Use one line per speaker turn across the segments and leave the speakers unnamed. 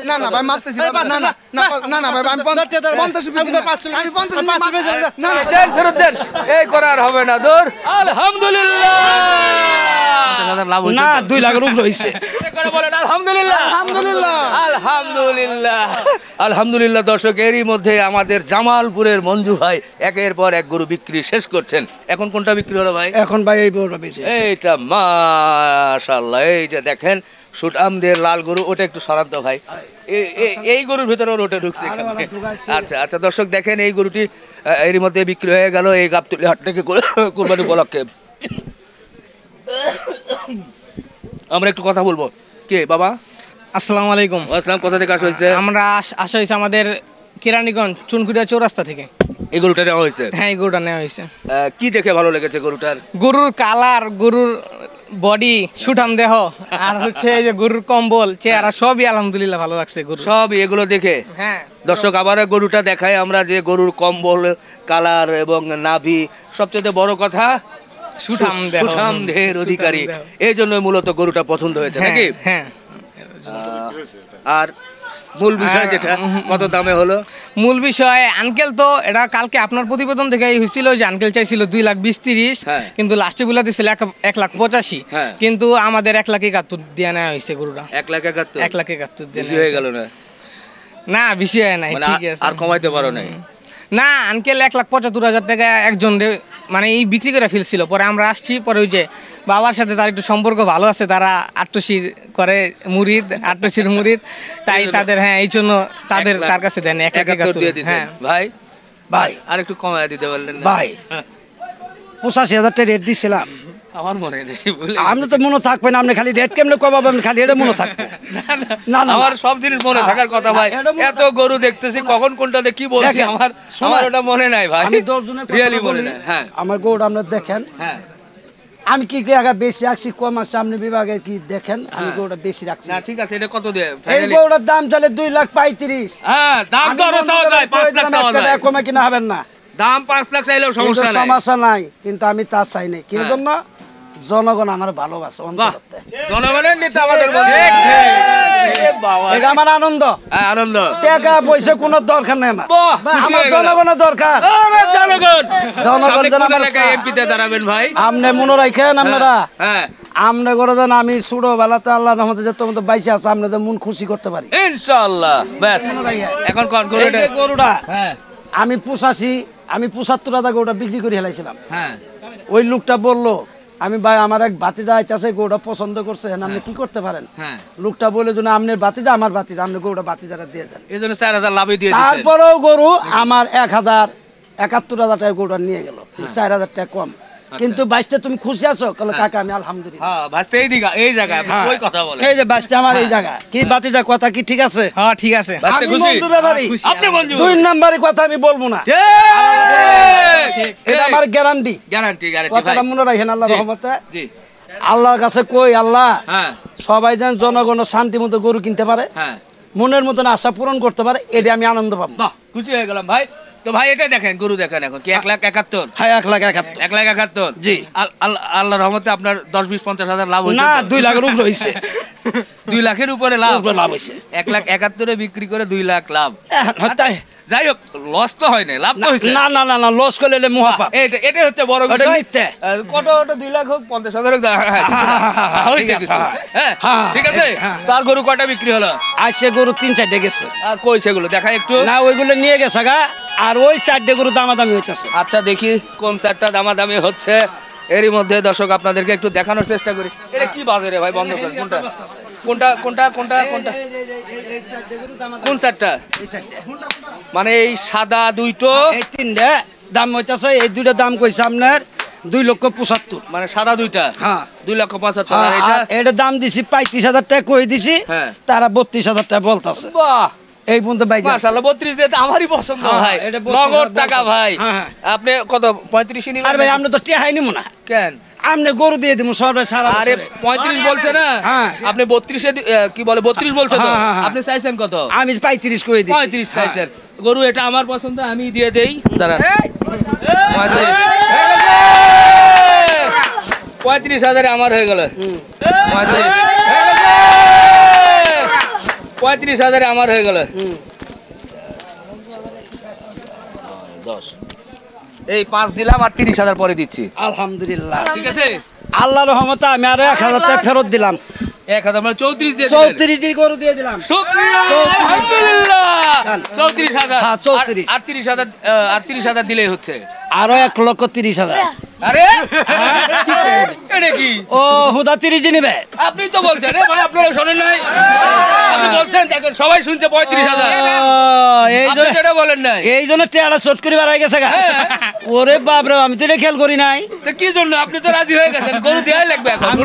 না না ভাই মারতেছি না না না না না ভাই আমি 50 আমি 50 না
দেন ফেরত দেন এই করার হবে না দূর আলহামদুলিল্লাহ
না 2 লাখের উপরে হইছে
করে বলেন আলহামদুলিল্লাহ
আলহামদুলিল্লাহ
আলহামদুলিল্লাহ আলহামদুলিল্লাহ দর্শক এরই মধ্যে আমাদের জামালপুরের মঞ্জু ভাই একের পর এক গরু বিক্রি শেষ করছেন এখন কোনটা বিক্রি হলো ভাই
এখন ভাই এই বড়টা বেশি
এইটা মাশাআল্লাহ এই যে দেখেন সুটামদের লাল গরু ওটা একটু সরান্ত ভাই এই গরুর ভিতরে ওটা ঢুকছে আচ্ছা আচ্ছা দর্শক দেখেন এই গরুটি এরই মধ্যে বিক্রি হয়ে গেল এই গাবতলী হাট থেকে কুরবানি উপলক্ষে আমরা একটু কথা বলবো কে বাবা
আসসালামু আলাইকুম
আসসালাম কোথা থেকে আসা হয়েছে
আমরা আসা হয়েছে আমাদের কেরানীগঞ্জ চুনকুড়িয়া চৌরাস্তা থেকে
এই গরুটা নেওয়া হয়েছে
হ্যাঁ এই গরুটা নেওয়া হয়েছে
কি দেখে ভালো লেগেছে গরুটার
গরুর কালার গরুর বডি সুঠাম দেহ আর হচ্ছে এই যে গরুর কম্বল চেহারা সবই আলহামদুলিল্লাহ ভালো লাগছে গরু
সব এগুলো দেখে
হ্যাঁ
দর্শক আবার গরুটা দেখাই আমরা যে গরুর কম্বল কালার এবং নাভি সবচেয়ে বড় কথা সুঠাম দেহের অধিকারী এই জন্য মূলত গরুটা পছন্দ হয়েছে নাকি
হ্যাঁ
আর মূল বিষয় যেটা কত দামে হলো
মূল বিষয় আঙ্কেল তো এটা কালকে আপনার প্রতিবেদন থেকে হয়েছিল যে আঙ্কেল চাইছিল 2,20,30 কিন্তু লাস্টে বলে দিয়েছিল 1,85,000 কিন্তু আমাদের 1,71,000 দিয়ে নেওয়া হয়েছে গরুটা 1,71,000 দিয়ে
হয়ে গেল
না বেশি হয় নাই ঠিক আছে
আর কমাইতে পারো নাই
না আঙ্কেল 1,75,000 টাকা একজন মানে এই বিক্রি করে ফেলছিল পরে আমরা আসছি পরে ওই যে বাবার সাথে তার একটু সম্পর্ক ভালো আছে তারা আট্টশির করে মুরিদ আট্টশির মুরিদ তাই তাদের হ্যাঁ এই জন্য তাদের তার কাছে দেন 1,71,000 হ্যাঁ
ভাই ভাই আর একটু কমায় দিতে বললেন
ভাই 85,000 টাকা রেট দিছিলাম
আমার মনে নেই
আপনি তো মনে থাকবেন আপনি খালি রেট কেমনে কমাবেন খালি এটা মনে থাকবে
না না আমার সব জিনিস মনে থাকার কথা ভাই এত গরু দেখতেছি কখন কোনটাতে কি বলছি আমার ওটা মনে নাই ভাই
আমি 10 জনের
রিয়েলি মনে নাই হ্যাঁ
আমার গরুটা আমরা দেখেন
হ্যাঁ
আমি কি আগে বেশি রাখছি কম আছে সামনে বিভাগে কি দেখেন আমি গরুটা বেশি রাখছি
না ঠিক আছে এটা কত দেয়
এই গরুটার দাম চলে 2,35,000
হ্যাঁ দাম দরও চাওয়া যায় 5 লাখ চাওয়া যায়
কমে কিনা হবেন না
দাম 5 লাখ চাইলেও
সমস্যা নাই কিন্তু আমি তা চাই নাই কি জন্য জনগণ আমার ভালোবাসে অন্তরতে
জনগণের নেতা আমাদের বন্ধু
এটা আমার আনন্দ
আনন্দ
টাকা পয়সা কোনো দরকার নাই আমার জনগণের দরকার
জনগণ এলাকায় এমপিতে দাঁড়াবেন ভাই
আপনি মনে রাখেন আপনারা আমনে করে দেন আমি ছোটবেলাতে আল্লাহ রহমতে যে তোমাদের বাইসে আছে আপনাদের মন খুশি করতে পারি
ইনশাআল্লাহ ব্যাস এখন কোন
গরুটা আমি 75,000 গরুটা বিক্রি করে হেলাইছিলাম ওই লোকটা বললো আমি ভাই আমার এক ভাতিজা আইতাছে গরুটা পছন্দ করছে আপনি কি করতে পারেন লোকটা বলে যে আপনার ভাতিজা আমার ভাতিজা আপনি গরুটা ভাতিজারা দিয়ে দেন
এই জন্য 4,000 লাভই দিয়ে দিয়েছেন
তারপরেও গরু আমার 1,71,000 টাকা গরুটা নিয়ে গেল 4,000 টাকা কম কিন্তু বাইশটা তুমি খুশি আছো কালো কাকা আমি আলহামদুলিল্লাহ
হ্যাঁ ভাইস্তে এই জায়গায় আপনি কই কথা বলেন
এই যে বাইশটা আমার এই জায়গা কি ভাতিজা কথা কি ঠিক আছে
হ্যাঁ ঠিক আছে
ভাইস্তে খুশি
আপনি বন্ধু দুই নম্বরের কথা আমি বলবো না
ঠিক
এটা আমার গ্যারান্টি কথাটা মনে রাখেন আল্লাহর রহমতে জি আল্লাহর কাছে কই আল্লাহ সবাই যেন জনগণ শান্তি মতো গরু কিনতে পারে মনের মতন আশা পূরণ করতে পারে এটা আমি আনন্দ পাবো
খুশি হয়ে গেলাম ভাই তো ভাই এটা দেখেন গরু দেখেন এখন কি 1,71,000
হ্যাঁ 1,71,000
জি আল্লাহর রহমতে আপনার 10-20-50,000 লাভ হইছে
না 2 লাখের উপরে হইছে
2 লাখের উপরে লাভ
হইছে
1,71,000 এ বিক্রি করে 2 লাখ লাভ
তাই
যাই হোক লস তো হয় না লাভ তো হইছে
না না না না লস করলে মহাপাপ
এটা হচ্ছে বড় বিষয় কত ওটা 2 লাখ হোক 50,000 হোক হইছে হ্যাঁ ঠিক আছে তার গরু কয়টা বিক্রি হলো
আজকে গরু 3-4টা গেছে
আর কই সেগুলো দেখাই একটু
না ওইগুলো নিয়ে গেছে গা আর ওই 4টা গরু দামাদামি হইতাছে
আচ্ছা দেখি কোন 4টা দামাদামি হচ্ছে এরই মধ্যে দর্শক আপনাদেরকে একটু দেখানোর চেষ্টা করি এটা কি বাজে রে ভাই বন্ধ করেন কোনটা কোন 4টা মানে এই সাদা দুইটো
এই 3টা দাম হইতাছে এই দুইটা দাম কইছে আপনার 2,75,000
মানে সাদা দুইটা
হ্যাঁ
2,75,000 আর এটা
এটা দাম দিছি 35,000 টাকা কই দিছি তারা 32,000 টাকা বলতাছে
বাহ
এই বন্ধু ভাই
মাশাআল্লাহ 32 দিয়ে আমারই পছন্দ ভাই নগদ টাকা ভাই আপনি কত 35 নিবেন
আর ভাই আপনি তো টিহাই নিমু না
কেন
আমনে গরু দিয়ে দিমু সারা
আরে 35 বলছে না আপনি 32 এ কি বলে 32 বলছে তো আপনি চাইছেন কত আমি
35 কই দিছি
35 চাইছেন গরু এটা আমার পছন্দ আমি দিয়ে দেই দাঁড়ান 35,000 আমার হয়ে গেল 35,000 আমার হয়ে গেল 10 এই 5 দিলাম আর 30,000 পরে দিচ্ছি
আলহামদুলিল্লাহ
ঠিক আছে
আল্লাহর রহমতে আমি আরো 1000 টাকা ফেরত দিলাম
1000 মানে 34 দিয়ে
34 দিয়ে গরু দিয়ে দিলাম
শুকরিয়া আলহামদুলিল্লাহ 34,000
হ্যাঁ 34
আর 30,000 দিলেই হচ্ছে
আরো 1,30,000
আরে এটা কি
ও হুদা 30 দিন নিবে
আপনি তো বলছেন ভাই আপনারা শুনেন নাই আপনি বলছেন দেখেন সবাই শুনছে 35,000 আপনি সেটা বলেন নাই
এই জন্য টেয়ারা শর্ট করে বাড়াই গেছে গা ওরে বাপ রে আমি তো এটা খেয়াল করি নাই
তো কি জন্য আপনি তো রাজি হয়ে গেছেন গরু দেয়াই লাগবে এখন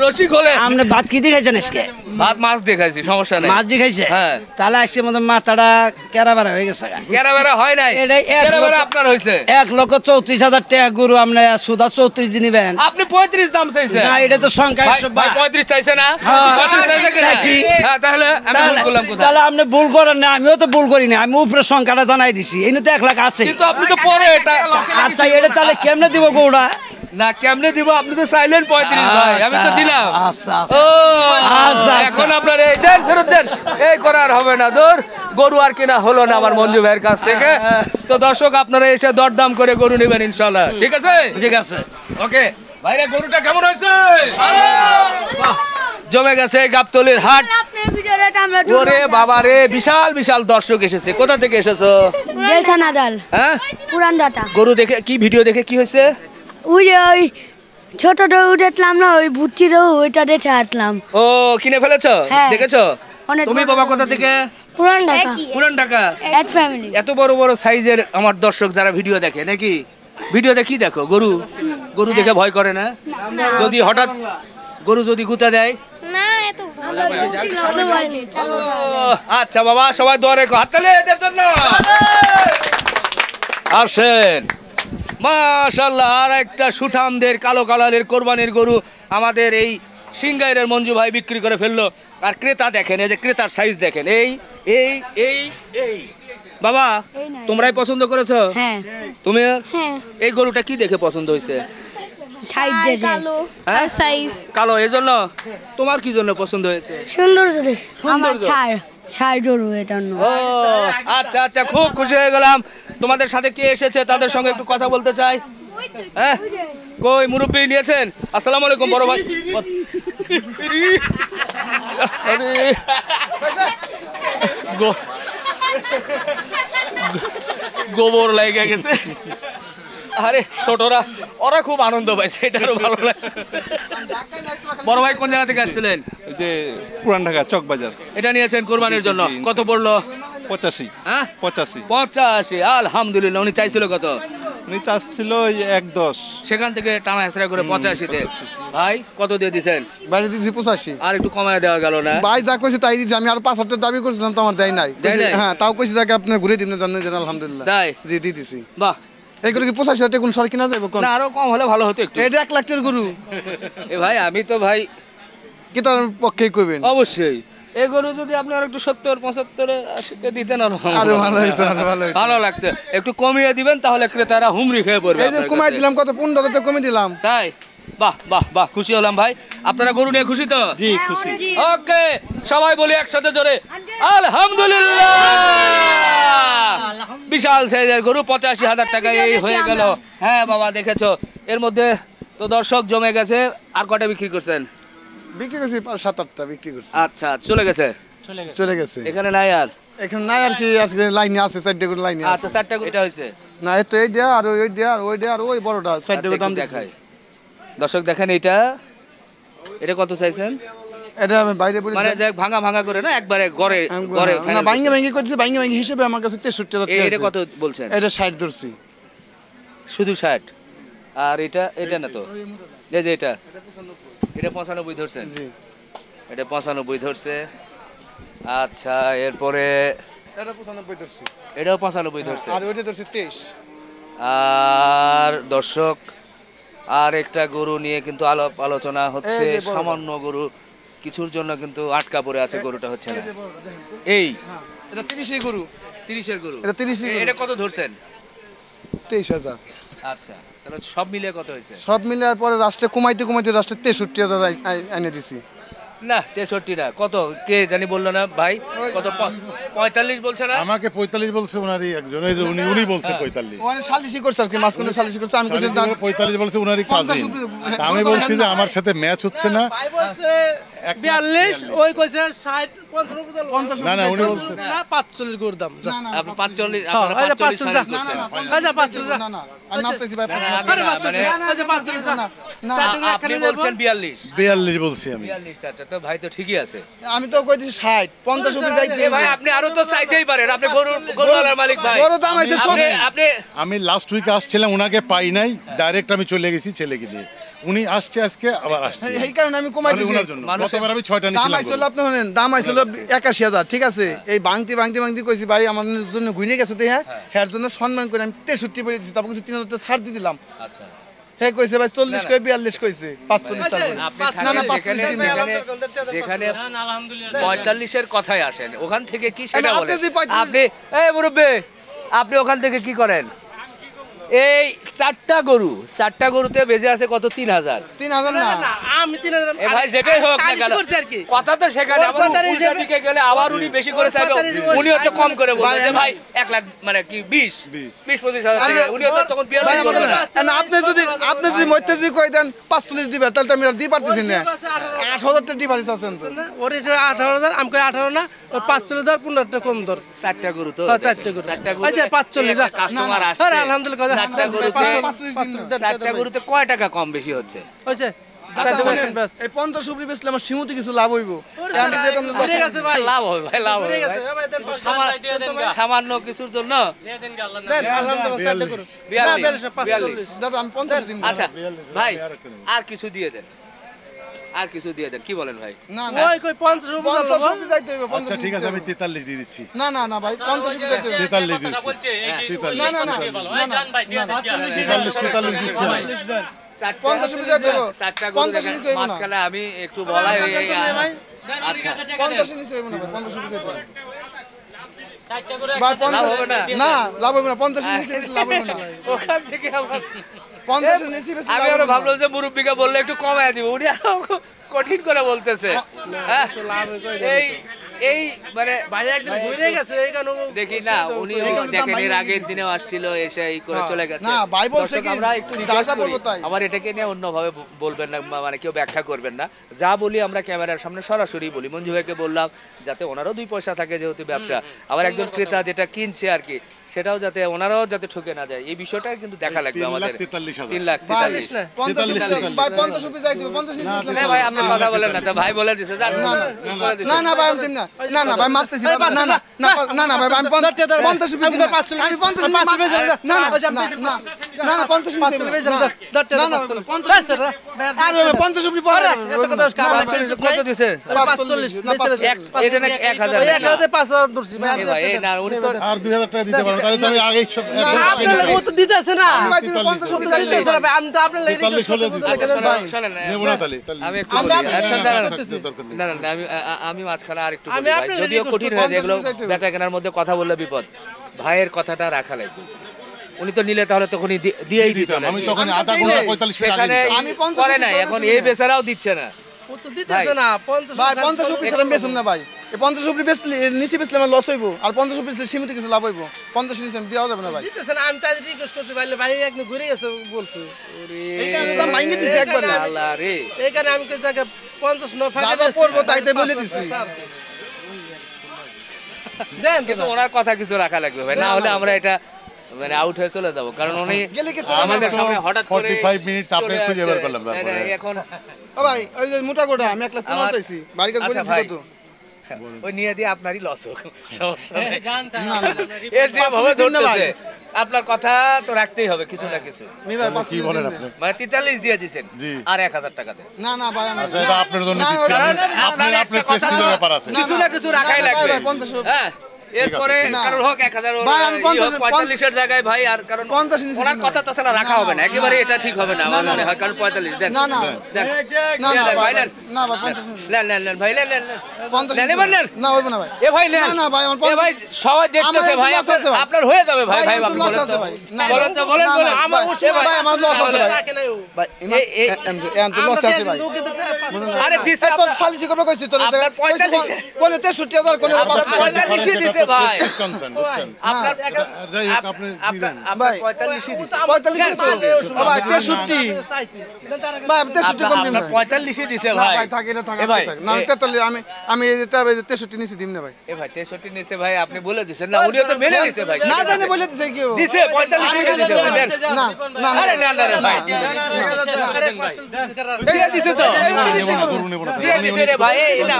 রসি খোলে
আপনি ভাত কি দিয়ে খাইছেন আজকে
ভাত মাছ দেখাইছি সমস্যা নাই
মাছ দিয়ে খাইছে
হ্যাঁ
তাহলে আজকে মধ্যে মাথাটা কেরা বাড়া হয়ে গেছে গা
কেরাবেরা হয় নাই
এটাই
কেরাবেরা আপনার হইছে
1,34,000 টাকা গরু আপনি সুদা 34 দিন নিবেন
আপনি 35 দাম চাইছেন
না এটা তো সংখ্যা 100
ভাই 35 চাইছে না
হ্যাঁ।
35 চাইছে কিনা
চাইছি।
হ্যাঁ তাহলে আমি ভুল করলাম কোথায়
তাহলে আপনি ভুল করেন না আমিও তো ভুল করি না আমি উপরে সংখ্যাটা জানাই দিছি এই তো 1 লাখ আছে
কিন্তু আপনি তো পরে এটা
আচ্ছা এটা তাহলে কেমনে দিব গৌড়া
না কেমনে দিব আপনি তো চাইলেন 35 ভাই আমি তো দিলাম
আচ্ছা
ও
আচ্ছা,
এখন আপনার এই দেন ফেরত দেন এই করার হবে না দূর গরু আর কিনা হলো না আমার মঞ্জু ভাইয়ের কাছ থেকে তো দর্শক আপনারা এসে দরদাম করে গরু নেবেন ইনশাআল্লাহ ঠিক আছে
ঠিক আছে
ওকে ভাইরা গরুটা কেমন হয়েছে বাহ, জমে গেছে গাবতলির হাট
আপনার ভিডিওটা আমরা
ওরে বাবা রে বিশাল বিশাল দর্শক এসেছে কোথা থেকে এসেছো
জেলখানা ডাল
হ্যাঁ
পুরান ডাটা
গরু দেখে কি ভিডিও দেখে কি হয়েছে
ওই যে ওই ছোটটা উঠেছিলাম না ওই বুটিরও ওইটা দেখে আসলাম
ও কিনে ফেলেছো
হ্যাঁ।
দেখেছো
অনেক
তুমি
বড়
বাবা কোথা থেকে
পুরান ডাটা
পুরান ঢাকা
এক ফ্যামিলি
এত বড় বড় সাইজের আমার দর্শক যারা ভিডিও দেখে নাকি ভিডিওতে কি দেখো গরু গরু দেখে ভয় করে না যদি হঠাৎ গরু যদি গুতা দেয়
না এত ভালো
ও, আচ্ছা বাবা সবাই দোয়া রেখো হাততালি এদের জন্য আসেন মাশাআল্লাহ আর একটা সুঠামদের কালো কালারের কোরবানির গরু আমাদের এই সিংগাইরের মঞ্জু ভাই বিক্রি করে ফেললো আর ক্রেতা দেখেন এই যে ক্রেতার সাইজ দেখেন এই এই এই এই বাবা তোমরাই পছন্দ করেছো
হ্যাঁ
তুমি
হ্যাঁ
এই গরুটা কি দেখে পছন্দ হয়েছে
সাইড দেখে
হ্যাঁ?
সাইজ
কালো এই জন্য তোমার কি জন্য পছন্দ হয়েছে
সুন্দর দেখে আমার
সৌন্দর্য।
ছাড় ছাড় জরু এটা
ও আচ্ছা আচ্ছা খুব খুশি হয়ে গেলাম তোমাদের সাথে কে এসেছে তাদের সঙ্গে একটু কথা বলতে চাই হ্যাঁ কই মুরব্বি নিয়েছেন আসসালামু আলাইকুম বড় ভাই আরে গোবর লাগে গেছে আরে ছোটরা ওরা খুব আনন্দ পাইছে এটারও ভালো লাগছে বড় ভাই কোন জায়গা থেকে আসছিলেন
ওই যে পুরান ঢাকা চক বাজার
এটা নিয়েছেন কোরবানির জন্য কত পড়লো
85
হ্যাঁ
85
85 আলহামদুলিল্লাহ উনি চাইছিল কত
উনি চাচ্ছিল ওই 110
সেখান থেকে টানা হেসরা করে 85 তে ভাই কত দিয়ে দিছেন
বাইরে দিচ্ছি 85
আর একটু কমায় দেওয়া গেল না
ভাই যা কইছে তাই দিচ্ছি আমি আর 5,000 দাবি করছিলাম তো আমার দেয় নাই
দেয় নাই?
হ্যাঁ তাও কইছি যাকে আপনি ঘুরে দিবেন জানেন জানেন আলহামদুলিল্লাহ
তাই?
জি দিয়ে দিছি
বাহ
এইগুলো কি 85,000 টাকা কোন সর কিনা যাবে কোন
না আরো কম হলে ভালো হতো একটু
এটা 1 লাখ টাকার গরু
এ ভাই আমি তো ভাই
কি তার পক্ষেই কইবেন
অবশ্যই এই গরু যদি আপনি আর একটু 70 75 80 দিতেন আর
আরো ভালো হইতো আরো ভালো হইতো
ভালো লাগতো একটু কমিয়ে দিবেন তাহলে ক্রেতারা হুমড়ি খেয়ে পড়বে
এই যে
আপনার
কমাই
কাছে।
দিলাম কত 15,000 টাকা কমে দিলাম
তাই বাহ বাহ বাহ খুশি হলাম ভাই আপনারা গরু নিয়ে খুশি তো
জি খুশি
ওকে সবাই বলি একসাথে জোরে আলহামদুলিল্লাহ বিশাল সাইজের গরু 85,000 টাকা এই হয়ে গেল হ্যাঁ বাবা দেখেছো এর মধ্যে তো দর্শক জমে গেছে আর কটা বিক্রি করছেন
বিক্রি করছি 7-8টা বিক্রি করছি
আচ্ছা চলে গেছে
চলে গেছে
এখানে নাই আর
এখন নাই আর কি আজকে লাইনে আছে 4টা করে লাইনে আছে
আচ্ছা 4টা এটা হয়েছে
না এই তো এই দিয়া আর ওই দিয়া আর ওই দিয়া আর ওই বড়টা 4টা
আচ্ছা,
করে দাম
একটু
দিচ্ছি
দেখাই দর্শক দেখেন এটা এটা কত চাইছেন
এটা আমি বাইরে বলি
মানে যে ভাঙা ভাঙা করে না একবারে গড়ে গড়ে
না ভাঙ্গে ভাঙ্গে করছে ভাঙ্গে ভাঙ্গে হিসেবে আমার কাছে 63,000 টাকা
এটা
আছে।
কত বলছেন
এটা 60 ধরছি
শুধু 60 আর এটা না তো এই যে এটা 95 ধরছেন
জি
এটা 95 ধরছে আচ্ছা এরপরে
এটা 95 ধরছি
এটাও 95 ধরছে
আর ওইটা ধরছি 23
আর দর্শক আর একটা গরু নিয়ে কিন্তু আলোচনা হচ্ছে
এই যে বড়
সামান্য গরু কিছুর জন্য কিন্তু আটকা পড়ে আছে গরুটা হচ্ছে না এই
এটা 30 গরু
30 এর গরু
এটা 30 গরু।
এটা কত ধরছেন
23,000
আচ্ছা তাহলে সব মিলিয়ে কত হয়েছে
সব মিলে আর পরে রাষ্ট্রে কমাইতে কমাইতে রাষ্ট্রে 63,000 এনে দিছি
না 63 না, কত কে জানি বললো না ভাই, কত 45 বলছে না?
আমাকে 45 বলছে উনারই একজন, এই যে উনি বলছে 45।
ওখানে সালিশি করছে আর কি, মাঝখানে সালিশি করছে, আমি কইছি
45 বলছে উনারই কাজিন। আমি বলছি যে আমার সাথে ম্যাচ হচ্ছে না।
ভাই বলছে 42, ওই কইছে 60 50
না না উনি বলছে
না 45 গরুর দাম।
আপনি 45,
হ্যাঁ,
আপনারা
এই যে
45
45 যা।
সাড়ে করছেন।
এই যে 45 যা।
না না আমি মাপতেছি ভাই।
আরে 45, এই যে 45 যা।
আপনি বলছেন 42।
42 বলছি আমি।
42 টা তো ভাই তো ঠিকই আছে।
আমি তো কইছি 60 50 উপরে যাইতে
এ ভাই আপনি আরো তো চাইতেই পারেন, আপনি গরুওয়ালার মালিক ভাই।
বড় দাম আছে সব।
আপনি
আমি লাস্ট উইকে আসছিলাম, উনাকে পাই নাই, ডাইরেক্ট আমি চলে গেছি ছেলেকে নিয়ে। উনি আসছে আজকে, আবার আসছে।
এই কারণে আমি কমাই দিছি
উনার জন্য গতবার আমি 6টা
দাম
নিয়েছিলাম।
আইছিল আপনি শুনেন, দাম আইছিল ৮১,০০০, ঠিক আছে? এই ভাঙতি কইছি ভাই আমার জন্য ঘুরে গেছে তো, হ্যাঁ জন্য সম্মান করে আমি 63 বলে দিছি, তারপর কিছু ৩০০০ ছাড় দিয়ে দিলাম।
আচ্ছা
হে কইছে ভাই 40 কই 42 কইছে 45 টাকা।
আপনি
না না
থাকেন যেখানে 45 এর কথাই আসেন, ওখান থেকে কি সেটা
আপনি
বলেন
যদি 45
আপনি। এই মুরব্বি, আপনি ওখান থেকে কি করেন? এই 4টা গরুতে বেজে আছে কত? 3000।
3000 না
না আমি 3000
এ ভাই যেটাই হোক না কেন,
করছে আর কি।
কথা তো সেখানে আবার উল্টা দিকে গেলে আবার উনি বেশি করে চাইবে, উনি হচ্ছে কম করে বলবে যে ভাই 1 লাখ মানে কি 20-25 হাজার টাকা, উনি তো তখন 42 বলবে না।
না আপনি যদি মইতে যদি কই দেন 45 দিবেন, তাহলে তো আমি আর দি পারতেছি না। 8000 টাকা ডিফারেন্স আছেন তো।
ওর এটা 18,000, আমি কই 18 না, ওর 45 ধর 15 টাকা কম ধর।
4টা গরু তো,
4টা গরু। এই যে 45 যা।
কাস্টমার
আরে
আসছে,
আলহামদুলিল্লাহ,
4টা গরুতে কয় টাকা কম বেশি হচ্ছে?
হইছে
এই 50 উপরে বেচলে আমার সীমিত কিছু লাভ হইব।
ঘুরে গেছে ভাই,
লাভ হবে ভাই, লাভ হবে
ঘুরে গেছে
ভাই।
ভাই, দেন
সামান্য কিছুর জন্য
দেন আলহামদুলিল্লাহ 4টা গরু।
42,
45।
দাদা আমি 50 দিন।
আচ্ছা ভাই আর কিছু দিয়ে দেন, কি বলেন ভাই?
না
ওই কই 50 উপরে
50
লবো।
উপরে যাইতে হইব।
আচ্ছা ঠিক আছে, আমি 43 দিয়ে দিচ্ছি।
না ভাই 50 উপরে যাইতে হইব।
43 দিচ্ছি।
না
43 দিচ্ছি আমি।
50 উপরে যাইতে হইব।
4টা গরু
50
দেখেন,
নিচে হইব না।
মাঝখানে আমি একটু বলাই হয়ে আচ্ছা
50 নিচে হইব না ভাই, 50 উপরে যাইতে হইব। ভাই 50
লাভ হবে না?
না লাভ হবে না, 50 নিচে বেশি লাভ হবে না।
ওখান থেকে আবার
50 নিচে বেশি
আমি
লাভ
আরো
হবে না।
ভাবলাম যে মুরব্বিকে বললে একটু কমায় দিব, উনি আরো কঠিন করে বলতেছে। হ্যাঁ? এই মানে
ভাই একদিন ঘুরে গেছে এই কারণে
দেখি না, উনি দেখেন এর আগের দিনেও আসছিল, এসে এই করে চলে গেছে।
না, ভাই বলছে
দর্শক,
কি,
আমরা একটু
যা
request
যা
করি,
বলবো তাই।
আবার এটাকে নিয়ে অন্যভাবে বলবেন না, মানে কেউ ব্যাখ্যা করবেন না। যা বলি আমরা ক্যামেরার সামনে সরাসরি বলি। মঞ্জু ভাইকে বললাম যাতে ওনারও 2 পয়সা থাকে, যেহেতু ব্যবসা। আবার একজন ক্রেতা যেটা কিনছে আর কি, সেটাও যাতে ওনারাও যাতে ঠকে না যায়, এই বিষয়টা কিন্তু দেখা লাগবে আমাদের।
3,43,000
3,43,000
ভাই 50 ভাই 50 উপরে যাইতে হইব, 50 নিচে বেশি লাভ
ভাই আপনি কথা বলেন না, তা ভাই বলে দিছে জান।
না ভাই আমি দিন না। না ভাই মাপতেছি না। না ভাই আমি 50 উপরে দিন না। আমি 50 না 50 নিচে আরে 50 উপরে পড়ে
এত কথা
কত দিছে?
45
এটা নাকি 1000
এক হাতে 5,000 ধরছি ভাই।
ভাই এই না, উনি তো
আর 2000 টাকা দিতে পারো, তাহলে তো আমি আগেই সব
আপনার ও তো দিতেছে না,
ভাই তুমি 50 উপরে যাইতে
দিতেছে না ভাই, আমি তো আপনার লাগি
43 হলে দিতে
শোনেন,
নেব না তাহলে
আমি একটু বলি। আচ্ছা দাঁড়ান,
দরকার নেই।
না আমি মাঝখানে আর একটু
আমি
বলি ভাই,
আপনার
যদিও
request
কঠিন হয়েছে এগুলো বেচা কেনার মধ্যে কথা বললে বিপদ, ভাইয়ের কথাটা রাখা লাগবে। উনি তো নিলে তাহলে তখনই দিয়েই দিত না,
আমি তখন আধা ঘন্টা 45 মিনিট আগে
সেখানে
দিতাম।
আমি 50
করে নাই, এখন এই বেচারাও দিচ্ছে না।
ও তো দিতেছে না 50
ভাই 50 উপরে ছিলাম বেচুন না ভাই। এই 50 উপরে বেচলে নিচে বেচলে আমার লস হইব, আর 50 উপরে সীমিত কিছু লাভ হইব। 50 নিচে আমি দেওয়া যাবে না ভাই।
দিতেছে না, আমি তাই রিকোয়েস্ট করতে পারলে ভাই একদিন ঘুরে গেছে বলছে,
এই কারণে দাম ভাঙিয়ে দিছি একবারে।
আল্লাহ রে,
এই কারণে আমি কে জায়গা 50 না
যা
ফাঁকা
যা পড়বো তাই তাই বলে দিছি।
দেন
কিন্তু ওনার কথা কিছু রাখা লাগবে ভাই, না হলে আমরা এটা মানে আউট হয়ে চলে যাবো, কারণ উনি
গেলে কিছু
আমাদের সামনে হঠাৎ করে
45 মিনিট আপনি
চলে
খুঁজে
আসছে।
বের করলাম
না,
তারপরে।
এখন
ও ভাই ওই যে মোটা কোটা আমি 1 লাখ 15 চাইছি, বাড়ি কাছে
আচ্ছা
বলেছি
ভাই,
কত।
ওই নিয়ে দিয়ে আপনারই লস হোক, সমস্যা নেই।
না না
এর যে ভাবে
5 দিন না ভাই।
ধরতেছে, আপনার কথা তো রাখতেই হবে কিছু না কিছু।
মি ভাই 5
কি বলেন আপনি?
মানে 43 দিয়ে দিয়েছেন
জি।
আর 1000 টাকা দেন।
না ভাই আমি
আচ্ছা এটা আপনার জন্য
না,
দিচ্ছি আমি।
না,
আপনার
একটা কথা
প্রেস্টিজের ব্যাপার আছে।
কিছু না কিছু রাখাই
না,
লাগবে।
ভাই, 50
হ্যাঁ এরপরে কারোর হোক 1000
ভাই, আমি
45 এর জায়গায় ভাই আর কারণ
50 নিচে
ওনার
দিন
কথা তাছাড়া রাখা হবে না একেবারে এটা ঠিক হবে না আমার মনে হয় কারণ 45 দেন
না না
দেন
না না
ভাই
ভাই
নেন
না ভাই 50
নেন ভাই নেন
50
নেন এবার নেন
না হইব না ভাই
এ ভাই নেন
না না ভাই আমার
এ ভাই সবাই দেখতেছে
আমার
ভাই
একটু loss আছে ভাই।
আপনার হয়ে যাবে ভাই
ভাই,
ভাই
একটু
আপনি
loss
বলেন
আছে
তো
ভাই। না,
বলেন তো বলেন
না,
বলেন
না,
আমার
ভাই, আমার loss আছে ভাই। ভাই এম তো লস আছে ভাই
আরে দিছে
তোর সালিসি করবে কইছিস তোর
আপনার 45
কোনে 63000 কোনে
আপনার 45 দিছে ভাই
কনসার্ন বুঝছেন
আপনার
যাই হোক আপনি দিলেন
আপনার
ভাই
45 দিছে
45 তো ভাই 63 ভাই 63 কম দিন
আপনার 45 দিছে
না
ভাই
ভাই থাক এটা থাক
এ ভাই
না 43 আমি এটা 63 নিচে দিম না ভাই
এ ভাই 63 নিছে ভাই আপনি বলে দিছেন না উনিও তো মেনে নিছে ভাই
না জানে বলে দিছে কি ও
দিছে 45 দিছে ভাই নেন।
না না
আরে নেন না রে ভাই দিয়ে দিছে তো
গরু নেব না
দিয়ে দিছে রে ভাই এই না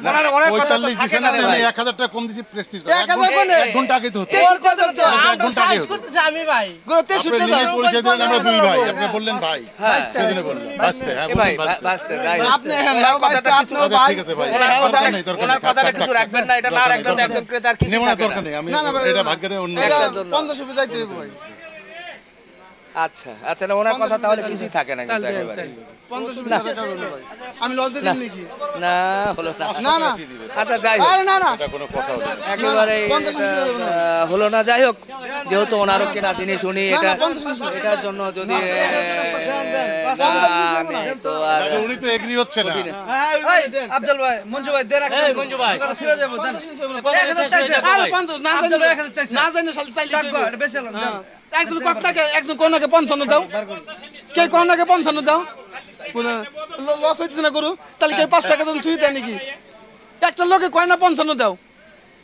ওনার ওনার কথা তো
45
থাকে
দিছেন
না
আপনি
রে ভাই
1000 টাকা কম দিছি প্রেস্টিজ
1000 কোনে
1 ঘন্টা আগে তো হতো
তোর কথা তো
এক ঘন্টা আগে হতো
করতেছে আমি ভাই
গুলো
আপনি
63
নিজে পরিচয় দিলেন আমরা দুই ভাই আপনি বললেন ভাই সেজন্য বললাম বাসতে হ্যাঁ
এ ভাই
বলুন বাসতে
বাসতে যাই
আপনি হ্যাঁ লাও
কথাটা
কথাটা
কিছু
আপনি ভাই
ঠিক আছে ভাই
ওনার
দরকার
কথা
নেই দরকার
ওনার
নেই
কথাটা কিছু রাখবেন না এটা না রাখবেন তো একজন ক্রেতার কিছু
নেব না
থাকে
দরকার
না
নেই আমি
না না ভাই
এটা ভাগ্যের অন্য
এটা
একটার জন্য।
1500 রুপয়ে যাইতে হবে ভাই
আচ্ছা আচ্ছা না ওনার কথা তাহলে কিছুই থাকে না কিন্তু একেবারে
1500 টাকা হবে ভাই আমি লস দিয়ে দিন নাকি
না হলো না
না না
আচ্ছা যাই হোক
আরে না না
এটা কোনো কথা হলো না।
একেবারে
না, 50
এটা, হলো না যাই হোক যেহেতু ওনারও কেনা জিনিস উনি
না,
এটা
50
এটার জন্য যদি
না,
না নেয় তো আর
তাহলে উনি তো এগ্রি হচ্ছে না
আব্দুল ভাই মঞ্জু ভাই দে রাখেন
মঞ্জু ভাই
ফিরে যাব দেন 1000 চাইছে আরে 50 না জানি 1000 চাইছে না জানি শালি চাইলে চাকবা এটা বেশি হলো একজন কতটাকে একজন কোনকে 55 দাও কে কোনকে 55 দাও কোন লস হইছে না করু তাহলে কে 5 টাকা জন ছুঁই দেয় নাকি একটা লোকে কয় না 55 দাও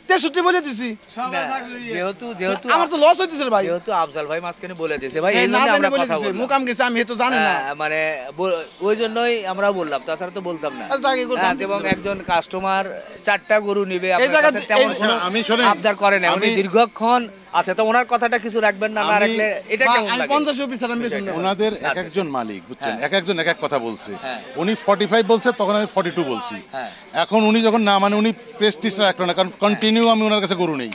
63 বলে দিছি
না, যেহেতু যেহেতু
আমার তো লস হইতেছে ভাই
যেহেতু আফজাল ভাই মাঝখানে বলে দিয়েছে ভাই এই
না
জন্য
জানি
আমরা
বলে
কথা
দিছে
বললাম
মুকাম গেছে আমি তো জানি না
মানে ওই জন্যই আমরা বললাম তাছাড়া তো বলতাম না
আচ্ছা, আগে করতাম।
এবং একজন কাস্টমার 4টা গরু নিবে
এই
আপনার
জায়গা-
কাছে তেমন
এই-
কোনো
আমি শোনেন,
আবদার করে না উনি
আমি-
দীর্ঘক্ষণ আচ্ছা তো ওনার কথাটা কিছু রাখবেন না না
আমি-
রাখলে এটা
ভাই,
কেমন
আমি
লাগে
50 অফিসার আমি বেশি না
ওনাদের এক একজন মালিক বুঝছেন এক একজন এক এক কথা বলছে
হ্যাঁ।
উনি 45 বলছে তখন আমি 42 বলছি
হ্যাঁ।
এখন উনি যখন না মানে উনি প্রেস্টিজ রাখলো না কারণ কন্টিনিউ আমি ওনার কাছে গরু নেই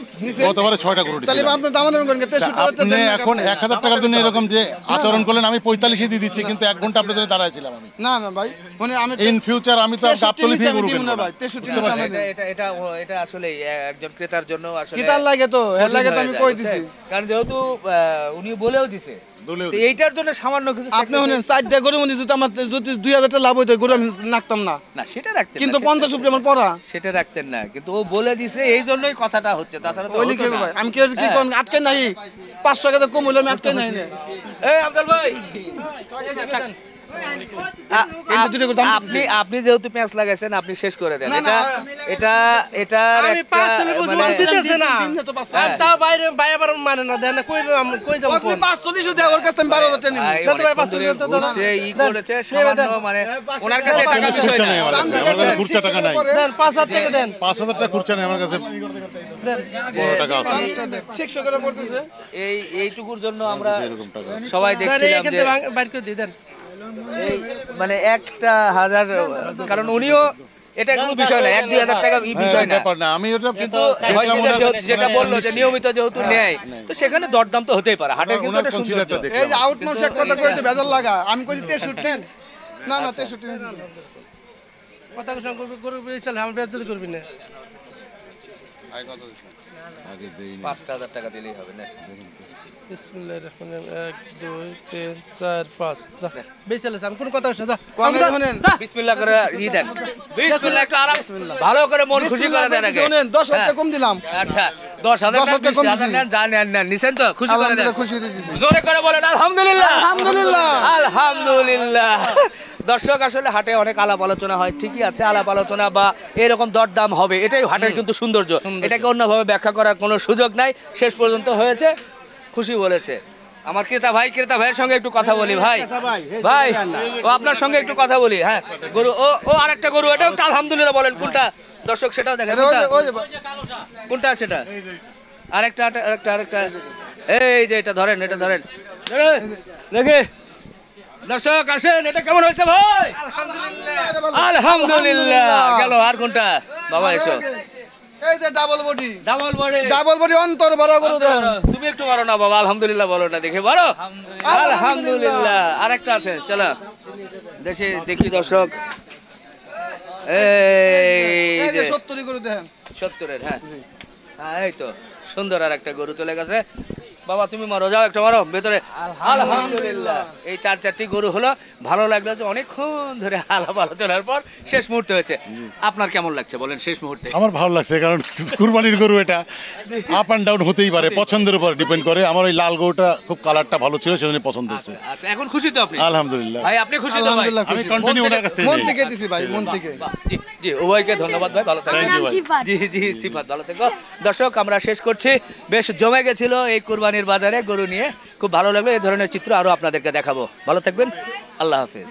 গতবারে 6টা গরু
তাহলে
দিয়েছিলাম।
আপনি দাম দাম করেন 63
আপনি এখন 1000 টাকার জন্য এরকম যে আচরণ করলেন আমি 45 দিয়ে দিচ্ছি কিন্তু 1 ঘন্টা আপনাদের দাঁড়াইছিলাম আমি
না না ভাই মানে আমি
ইন ফিউচার আমি তো আর
63
গাবতলি থেকে গরু
দিব
কিনবো
না
না
ভাই 63
আচ্ছা, এটা এটা এটা এটা আসলে একজন ক্রেতার জন্য আসলে
কিতার লাগে তো এর লাগে তো
কঠিন
আমি
হয়ে
কই
যায়,
দিছি
বুঝছেন? কারণ যেহেতু উনি বলেও দিছে
বলেও
তো এইটার জন্য সামান্য কিছু
আপনি শুনেন 4টা গরু মানে যদি আমার যদি 2000 টাকা লাভ হইতো গরু আমি নাকতাম না
না সেটা রাখতেন
কিন্তু
না,
50 উপরে আমার পড়া
সেটা রাখতেন না কিন্তু ও বলে দিছে এই জন্যই কথাটা হচ্ছে তাছাড়া তো
ওই
হতো
লিখে
না।
ভাই আমি কি কি কোন আটকে নাই 500 টাকা কম হইলো আমি আটকে নাই না
এই আব্দুল ভাই
এই যে দুটো করে দাম
আপনি আপনি যেহেতু পেঁয়াজ লাগাইছেন আপনি শেষ করে দেন
না, না,
এটা এটার
আমি
একটা
5 বুঝ
মানে
দিতেছে না
দিন তো 500
আর তাও বাইরে ভাই আবার মানে না দেন কই কই যাব
আপনি 540 দেয় ওর কাছে আমি 12 টাকা নিব
ভাই,
দাদা ভাই,
অনেকক্ষণ
500
ধরে
দেন তো দাদা।
ঘুরছে, ই
দেন।
করেছে,
নেবে দেন।
সামান্য মানে ওনার কাছে টাকা বিষয়
খুচরা
না।
নেই আমার কাছে আমার কাছে খুচরা টাকা নাই
দেন 5000 টাকা দেন
5000 টাকা খুচরা নেই আমার কাছে
দেন
15 টাকা আছে
600 করে পড়তেছে
এইটুকুর জন্য আমরা
এরকম টাকা আছে।
সবাই
দেন
দেখছিলাম
এখান
যে
থেকে বাইর করে দিই দেন
এই মানে একটা হাজার কারণ উনিও এটা কোনো বিষয় না 1-2 হাজার টাকা এই বিষয়
হ্যাঁ,
না
ব্যাপার না আমি ওটা
কিন্তু
দেখলাম
হয়তো
ওনার-
যেটা বললো যে নিয়মিত যেহেতু নেয় তো সেখানে দরদাম তো হতেই পারে হাটের কিন্তু
ওনার
একটা সৌন্দর্য
কনসিডারটা দেখলাম
এই যে আউটমার্স এক কথা কইতে বেজাল লাগা আমি কইছি 63 না না 63
কথা কোন করে বলেছিল আমার বেজ্জত করবি না
আগে দেই না
5,000 টাকা দিলেই হবে না
বিসমিল্লাহির রহমানির রহিম 1 2 3 4 5 যা বেসাল আমি কোন কথা হচ্ছে যা
কমে শুনেন
বিসমিল্লাহ করে ই দেন বিসমিল্লাহ একটু আরাম ভালো করে মন খুশি করে দেন আগে
শুনেন 10 টাকা কম দিলাম
আচ্ছা 10,000
10,000
টাকা
কম
20,000
দিছি।
নেন যা নেন নেন নিছেন তো খুশি করে দেন
আলহামদুলিল্লাহ খুশি হয়ে দিছি
জোরে করে বলেন আলহামদুলিল্লাহ
আলহামদুলিল্লাহ
আলহামদুলিল্লাহ দর্শক আসলে হাটে অনেক আলাপ আলোচনা হয় ঠিকই আছে আলাপ আলোচনা বা এরকম দরদাম হবে এটাই হাটের কিন্তু সৌন্দর্য এটাকে অন্যভাবে ব্যাখ্যা করার কোনো সুযোগ নাই শেষ পর্যন্ত হয়েছে খুশি বলেছে আমার ক্রেতা ভাইয়ের সঙ্গে একটু কথা বলি ভাই ভাই ও আপনার সঙ্গে একটু কথা বলি হ্যাঁ গরু ও আরেকটা গরু এটাও তো আলহামদুলিল্লাহ বলেন কোনটা দর্শক সেটাও দেখেন কোনটা সেটা আরেকটা এই যে এটা ধরেন দেখে দর্শক আসেন এটা কেমন হয়েছে ভাই আলহামদুলিল্লাহ গেল আর কোনটা বাবা এসো
এই যে ডাবল বডি
ডাবল বডি
অন্তর বড় গরু দেন।
তুমি একটু মারো না বাবা, আলহামদুলিল্লাহ বলো না, দেখে বলো আলহামদুলিল্লাহ। আরেকটা আছে, চলো দেখি দর্শক। এই যে
70 গরু দেন।
70-এর, হ্যাঁ এই তো সুন্দর আর একটা গরু চলে গেছে। বাবা তুমি মারো, যাও একটা মারো ভেতরে। আলহামদুলিল্লাহ, এই 4টি গরু হলো। ভালো লাগলো যে অনেকক্ষণ ধরে আলাপ আলোচনার পর শেষ মুহূর্তে হয়েছে। আপনার কেমন লাগছে বলেন শেষ মুহূর্তে?
আমার ভালো লাগছে, কারণ কুরবানির গরু এটা আপ অ্যান্ড ডাউন হতেই পারে, পছন্দের উপর ডিপেন্ড করে। আমার ওই লাল গরুটা খুব কালারটা ভালো ছিল, সেজন্য পছন্দ হয়েছে।
আচ্ছা এখন খুশি তো আপনি?
আলহামদুলিল্লাহ
ভাই আপনি খুশি তো? ভাই
আমি কন্টিনিউ ওনার কাছে
মন থেকে দিছি ভাই, মন থেকে।
জি জি, উভয়কে ধন্যবাদ ভাই, ভালো থাকবেন।
সিফাত।
জি জি সিফাত, ভালো থেকো। দর্শক আমরা শেষ করছি। বেশ জমে গেছিল এই কুরবানির বাজারে গরু নিয়ে, খুব ভালো লাগলো। এই ধরনের চিত্র আরো আপনাদেরকে দেখাবো। ভালো থাকবেন, আল্লাহ হাফেজ।